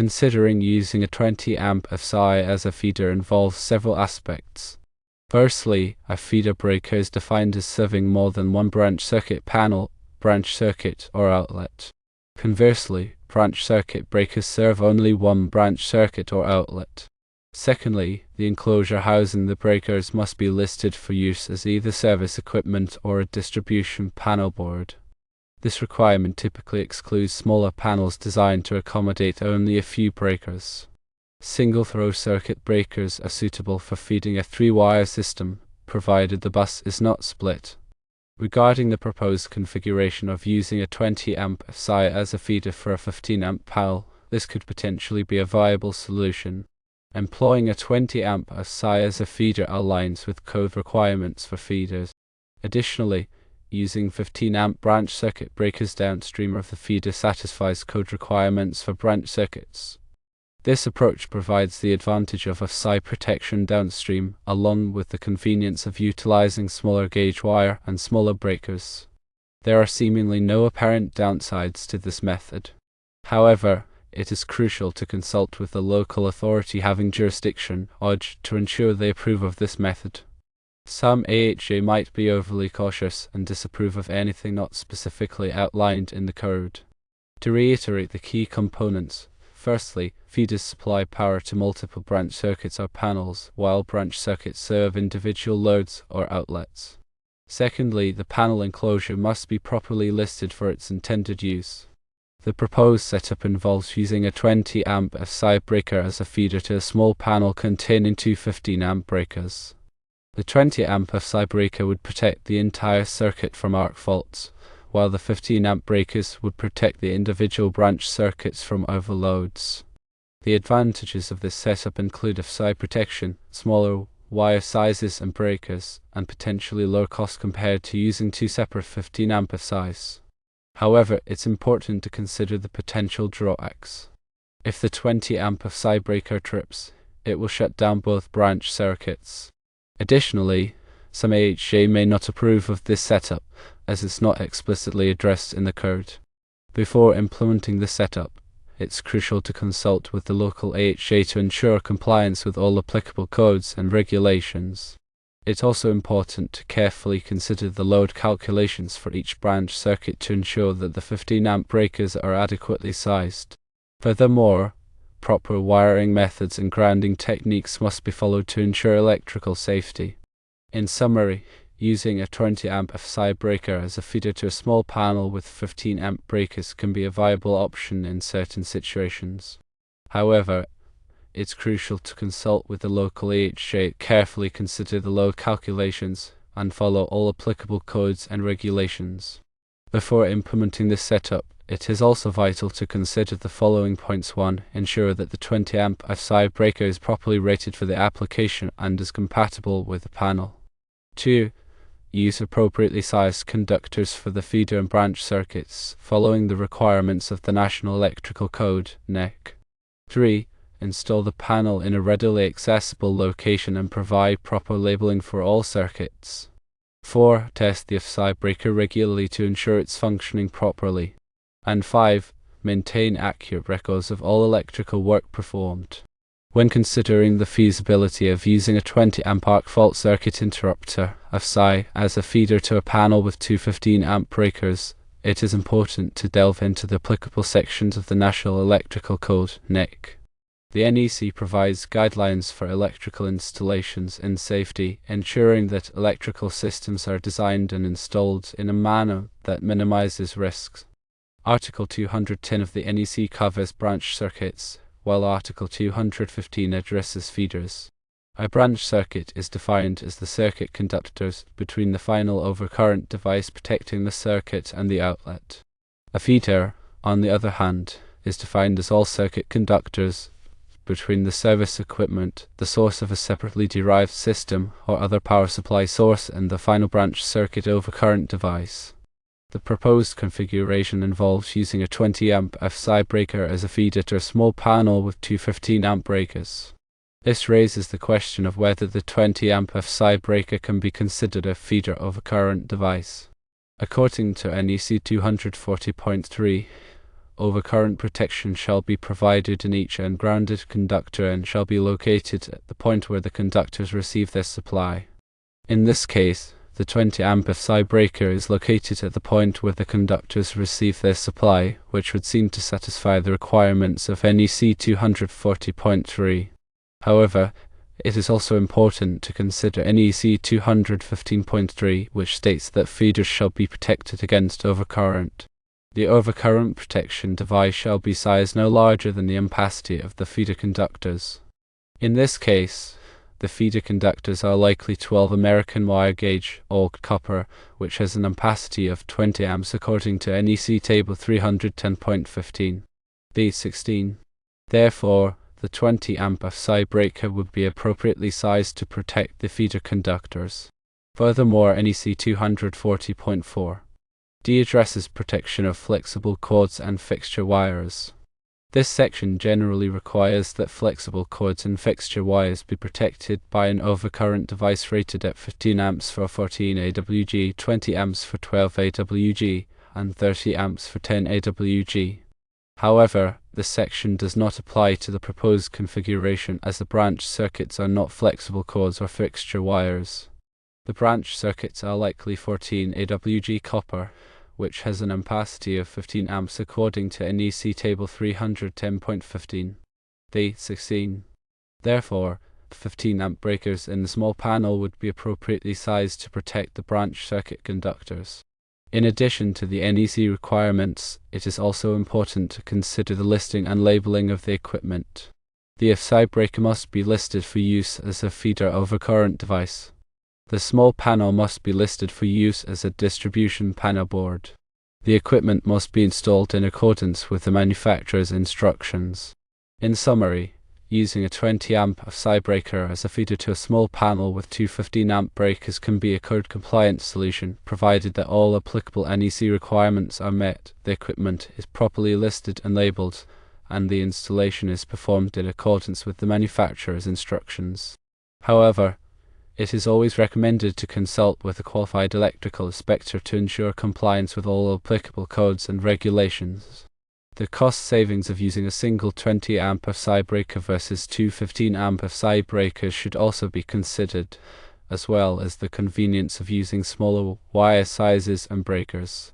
Considering using a 20 amp AFCI as a feeder involves several aspects. Firstly, a feeder breaker is defined as serving more than one branch circuit panel, branch circuit, or outlet. Conversely, branch circuit breakers serve only one branch circuit or outlet. Secondly, the enclosure housing the breakers must be listed for use as either service equipment or a distribution panel board. This requirement typically excludes smaller panels designed to accommodate only a few breakers. Single-throw circuit breakers are suitable for feeding a 3-wire system, provided the bus is not split. Regarding the proposed configuration of using a 20 amp AFCI as a feeder for a 15 amp panel, this could potentially be a viable solution. Employing a 20 amp AFCI as a feeder aligns with code requirements for feeders. Additionally, using 15 amp branch circuit breakers downstream of the feeder satisfies code requirements for branch circuits. This approach provides the advantage of AFCI protection downstream, along with the convenience of utilizing smaller gauge wire and smaller breakers. There are seemingly no apparent downsides to this method. However, it is crucial to consult with the local authority having jurisdiction, OJ, to ensure they approve of this method. Some AFCI might be overly cautious and disapprove of anything not specifically outlined in the code. To reiterate the key components, firstly, feeders supply power to multiple branch circuits or panels, while branch circuits serve individual loads or outlets. Secondly, the panel enclosure must be properly listed for its intended use. The proposed setup involves using a 20 amp AFCI breaker as a feeder to a small panel containing two 15 amp breakers. The 20 amp AFCI breaker would protect the entire circuit from arc faults, while the 15 amp breakers would protect the individual branch circuits from overloads. The advantages of this setup include AFCI protection, smaller wire sizes and breakers, and potentially lower cost compared to using two separate 15 amp AFCIs. However, it's important to consider the potential drawbacks. If the 20 amp AFCI breaker trips, it will shut down both branch circuits. Additionally, some AFCI may not approve of this setup, as it's not explicitly addressed in the code. Before implementing the setup, it's crucial to consult with the local AFCI to ensure compliance with all applicable codes and regulations. It's also important to carefully consider the load calculations for each branch circuit to ensure that the 15 amp breakers are adequately sized. Furthermore, proper wiring methods and grounding techniques must be followed to ensure electrical safety. In summary, using a 20 amp AFCI breaker as a feeder to a small panel with 15 amp breakers can be a viable option in certain situations. However, it's crucial to consult with the local AFCI, carefully consider the load calculations, and follow all applicable codes and regulations. Before implementing this setup, it is also vital to consider the following points. 1. Ensure that the 20 amp AFCI breaker is properly rated for the application and is compatible with the panel. 2. Use appropriately sized conductors for the feeder and branch circuits, following the requirements of the National Electrical Code, NEC. 3. Install the panel in a readily accessible location and provide proper labeling for all circuits. 4. Test the AFCI breaker regularly to ensure it's functioning properly. And 5. Maintain accurate records of all electrical work performed. When considering the feasibility of using a 20 amp arc fault circuit interrupter AFCI as a feeder to a panel with two 15 amp breakers, it is important to delve into the applicable sections of the National Electrical Code, NEC. The NEC provides guidelines for electrical installations and safety, ensuring that electrical systems are designed and installed in a manner that minimizes risks. Article 210 of the NEC covers branch circuits, while Article 215 addresses feeders. A branch circuit is defined as the circuit conductors between the final overcurrent device protecting the circuit and the outlet. A feeder, on the other hand, is defined as all circuit conductors between the service equipment, the source of a separately derived system or other power supply source, and the final branch circuit overcurrent device. The proposed configuration involves using a 20 amp AFCI breaker as a feeder to a small panel with two 15 amp breakers. This raises the question of whether the 20 amp AFCI breaker can be considered a feeder overcurrent device. According to NEC 240.3, overcurrent protection shall be provided in each ungrounded conductor and shall be located at the point where the conductors receive their supply. In this case, the 20 amp AFCI breaker is located at the point where the conductors receive their supply, which would seem to satisfy the requirements of NEC 240.3. However, it is also important to consider NEC 215.3, which states that feeders shall be protected against overcurrent. The overcurrent protection device shall be sized no larger than the ampacity of the feeder conductors. In this case, the feeder conductors are likely 12 American wire gauge AUG copper, which has an ampacity of 20 amps according to NEC table 310.15. B16. Therefore, the 20 amp AFCI breaker would be appropriately sized to protect the feeder conductors. Furthermore, NEC 240.4. D addresses protection of flexible cords and fixture wires. This section generally requires that flexible cords and fixture wires be protected by an overcurrent device rated at 15 amps for 14 AWG, 20 amps for 12 AWG, and 30 amps for 10 AWG. However, this section does not apply to the proposed configuration as the branch circuits are not flexible cords or fixture wires. The branch circuits are likely 14 AWG copper, which has an ampacity of 15 amps according to NEC table 310.15. D16. Therefore, 15 amp breakers in the small panel would be appropriately sized to protect the branch circuit conductors. In addition to the NEC requirements, it is also important to consider the listing and labeling of the equipment. The AFCI breaker must be listed for use as a feeder overcurrent device. The small panel must be listed for use as a distribution panel board. The equipment must be installed in accordance with the manufacturer's instructions. In summary, using a 20 amp AFCI breaker as a feeder to a small panel with two 15 amp breakers can be a code-compliant solution, provided that all applicable NEC requirements are met, the equipment is properly listed and labeled, and the installation is performed in accordance with the manufacturer's instructions. However, it is always recommended to consult with a qualified electrical inspector to ensure compliance with all applicable codes and regulations. The cost savings of using a single 20 amp AFCI breaker versus two 15 amp AFCI breakers should also be considered, as well as the convenience of using smaller wire sizes and breakers.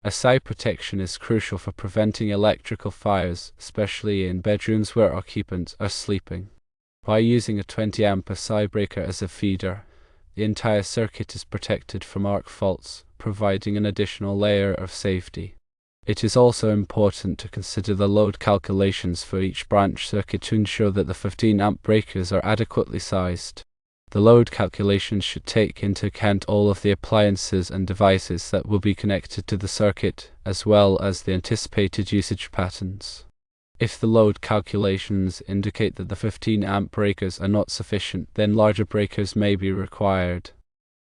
AFCI protection is crucial for preventing electrical fires, especially in bedrooms where occupants are sleeping. By using a 20 amp AFCI breaker as a feeder, the entire circuit is protected from arc faults, providing an additional layer of safety. It is also important to consider the load calculations for each branch circuit to ensure that the 15 amp breakers are adequately sized. The load calculations should take into account all of the appliances and devices that will be connected to the circuit, as well as the anticipated usage patterns. If the load calculations indicate that the 15 amp breakers are not sufficient, then larger breakers may be required.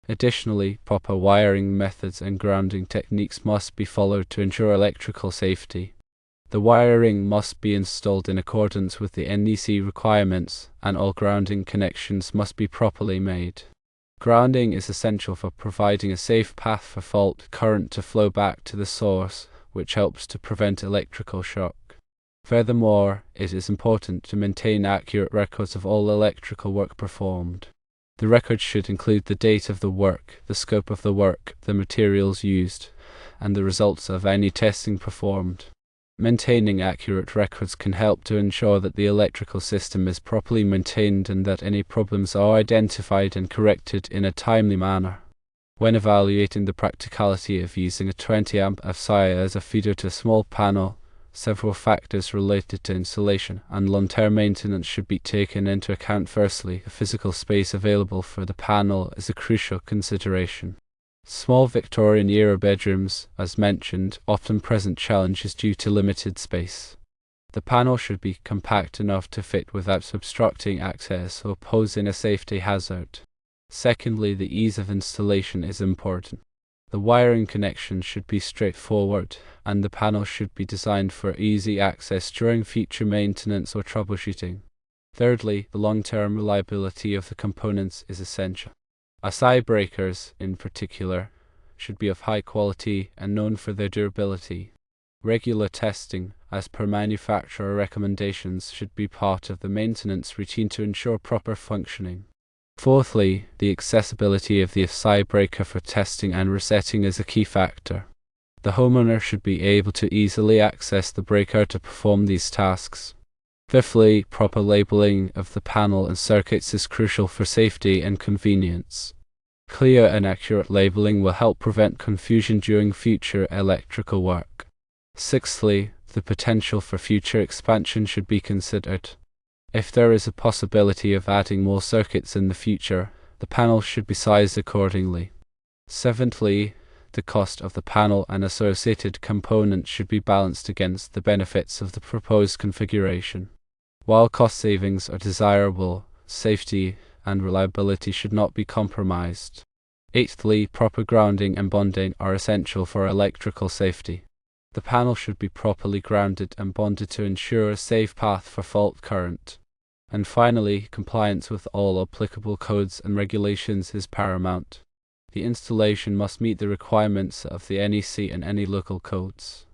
Additionally, proper wiring methods and grounding techniques must be followed to ensure electrical safety. The wiring must be installed in accordance with the NEC requirements, and all grounding connections must be properly made. Grounding is essential for providing a safe path for fault current to flow back to the source, which helps to prevent electrical shock. Furthermore, it is important to maintain accurate records of all electrical work performed. The records should include the date of the work, the scope of the work, the materials used, and the results of any testing performed. Maintaining accurate records can help to ensure that the electrical system is properly maintained and that any problems are identified and corrected in a timely manner. When evaluating the practicality of using a 20 amp AFCI as a feeder to a small panel, several factors related to installation and long-term maintenance should be taken into account. Firstly, the physical space available for the panel is a crucial consideration. Small Victorian-era bedrooms, as mentioned, often present challenges due to limited space. The panel should be compact enough to fit without obstructing access or posing a safety hazard. Secondly, the ease of installation is important. The wiring connection should be straightforward, and the panel should be designed for easy access during future maintenance or troubleshooting. Thirdly, the long-term reliability of the components is essential. AFCI breakers, in particular, should be of high quality and known for their durability. Regular testing, as per manufacturer recommendations, should be part of the maintenance routine to ensure proper functioning. Fourthly, the accessibility of the AFCI breaker for testing and resetting is a key factor. The homeowner should be able to easily access the breaker to perform these tasks. Fifthly, proper labeling of the panel and circuits is crucial for safety and convenience. Clear and accurate labeling will help prevent confusion during future electrical work. Sixthly, the potential for future expansion should be considered. If there is a possibility of adding more circuits in the future, the panel should be sized accordingly. Seventhly, the cost of the panel and associated components should be balanced against the benefits of the proposed configuration. While cost savings are desirable, safety and reliability should not be compromised. Eighthly, proper grounding and bonding are essential for electrical safety. The panel should be properly grounded and bonded to ensure a safe path for fault current. And finally, compliance with all applicable codes and regulations is paramount. The installation must meet the requirements of the NEC and any local codes.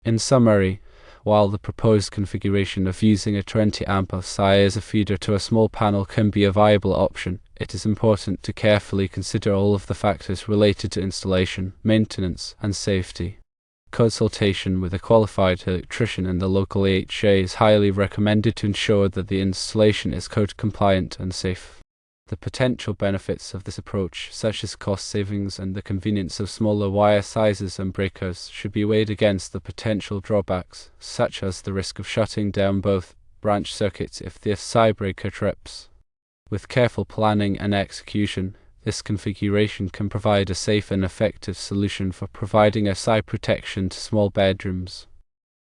In summary, while the proposed configuration of using a 20 amp AFCI as a feeder to a small panel can be a viable option, it is important to carefully consider all of the factors related to installation, maintenance, and safety. Consultation with a qualified electrician in the local AFCI is highly recommended to ensure that the installation is code compliant and safe. The potential benefits of this approach, such as cost savings and the convenience of smaller wire sizes and breakers, should be weighed against the potential drawbacks, such as the risk of shutting down both branch circuits if the AFCI breaker trips. With careful planning and execution, this configuration can provide a safe and effective solution for providing AFCI protection to small bedrooms.